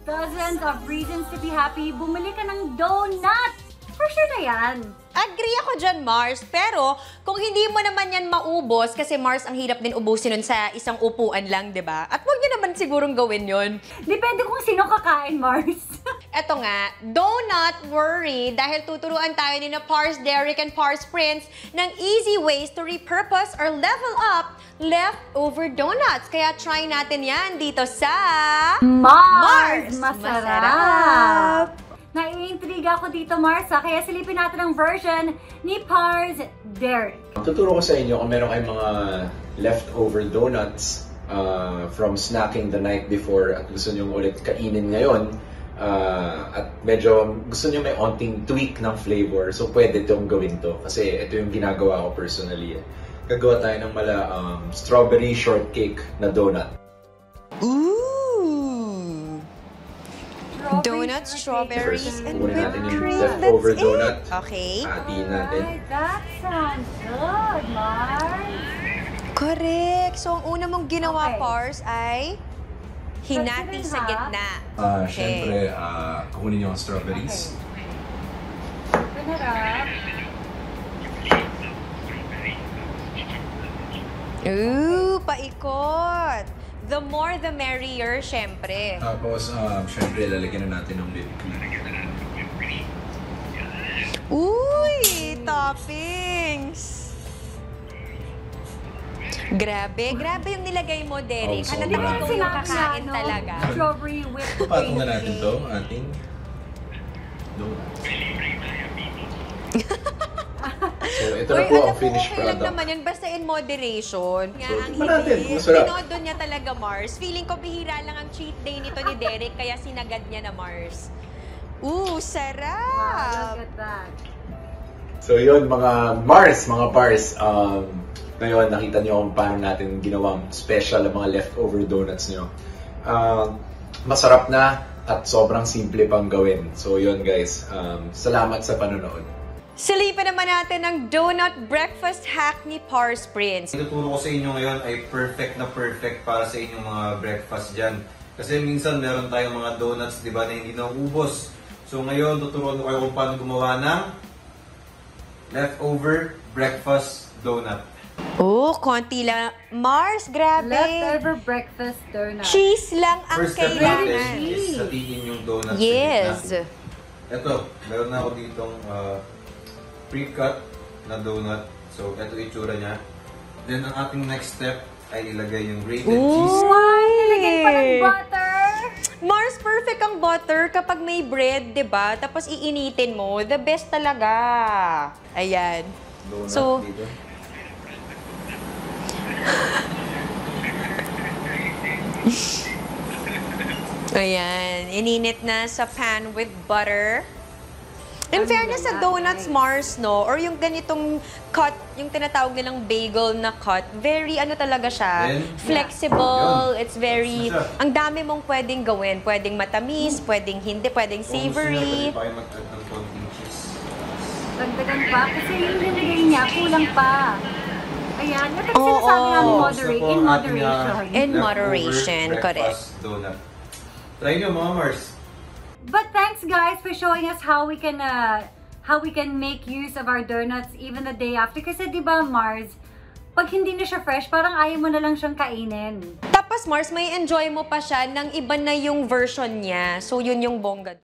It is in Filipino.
dozens of reasons to be happy, bumili ka ng donut. For sure na yan. Agree ako dyan, Mars. Pero, kung hindi mo naman yan maubos, kasi Mars, ang hirap din ubusin nun sa isang upuan lang, di ba? At huwag nyo naman sigurong gawin yon. Depende kung sino kakain, Mars. Eto nga, do not worry dahil tuturuan tayo ni na Pars Derek and Pars Prince ng easy ways to repurpose or level up leftover donuts. Kaya try natin yan dito sa Mars! Masarap! Naiintriga ako dito, Mars, kaya silipin natin ang version ni Pars Derek. Tuturo ko sa inyo kung meron kayong mga leftover donuts from snacking the night before at gusto nyo ulit kainin ngayon at medyo gusto nyo may onting tweak ng flavor, so pwede itong gawin to kasi ito yung ginagawa ko personally. Gagawa tayo ng strawberry shortcake na donut. Donuts, strawberries, and Kunin natin whipped yung cream. leftover That's donut. it. Okay. Hatiin natin. Alright, that sounds good, Mars. Correct. So, ang una mong ginawa, Okay. Pars, ay hinati sa gitna. Siyempre, kukunin nyo ang strawberries. Pinarap. Ooh, paikot. The more the merrier, syempre. Tapos, siyempre, lalagyan na natin ng whipped cream. Uy, toppings. Grabe, grabe yung nilagay mo, Derek. Oh, Halata sobra. ikaw yung kakain no? talaga. Strawberry whipped cream. Patong na natin to, ating donut. So, ito na po ang finished okay lang product. naman yan, basta in moderation. Nga, So, ang tingnan natin, hilig, masarap. tinodo niya talaga, Mars. Feeling ko bihira lang ang cheat day nito ni Derek, kaya sinagad niya na Mars. Ooh, Wow, sarap! look at that. So yun, mga Mars, mga Pars, ngayon nakita nyo kung paano natin ginawang special ang mga leftover donuts nyo. Masarap na at sobrang simple pang gawin. So yun guys, salamat sa panonood. Silipin naman natin ang donut breakfast hack ni Pars Prince. Ituturo ko sa inyo ngayon ay perfect na perfect para sa inyong mga breakfast dyan. Kasi minsan meron tayong mga donuts, di ba, na hindi naubos. So ngayon, tuturuan ko kayo kung paano gumawa ng leftover breakfast donut. Oh, konti lang. Mars, grabe. Leftover breakfast donut. Cheese lang ang First step kailangan. natin is satiin yung donut Yes. sa gitna. Ito, meron na ako ditong pre-cut na donut. So, ito itsura niya. Then, ang ating next step ay ilagay yung grated cheese. Wow, nilagay pa ng butter. Mars, perfect ang butter kapag may bread, 'di ba? Tapos iinitin mo, the best talaga. Ayan. Donut So, dito. ayan, ininit na sa pan with butter. In fairness sa donuts, Mars, no? Or yung ganitong cut, yung tinatawag nilang bagel na cut, very ano talaga siya, Then, flexible, yun. it's very, Tapos na siya. ang dami mong pwedeng gawin. Pwedeng matamis, pwedeng hindi, pwedeng Kung gusto niyo, savory. pwede pa kayo mag-add ng konting cheese. Dagdagan pa kasi yung nilagay niya, kulang pa. Ayan, ito yung Oo. sinasabi namin Gusto po in ang ating, moderation. In leftover moderation, correct. breakfast donut. Try nyo mga Mars. But thanks guys for showing us how we can make use of our donuts even the day after. Kasi di ba Mars, pag hindi na siya fresh, parang ayaw mo na lang siyang kainin. Tapos Mars, may enjoy mo pa siya ng iba na yung version niya. So yun yung bongga.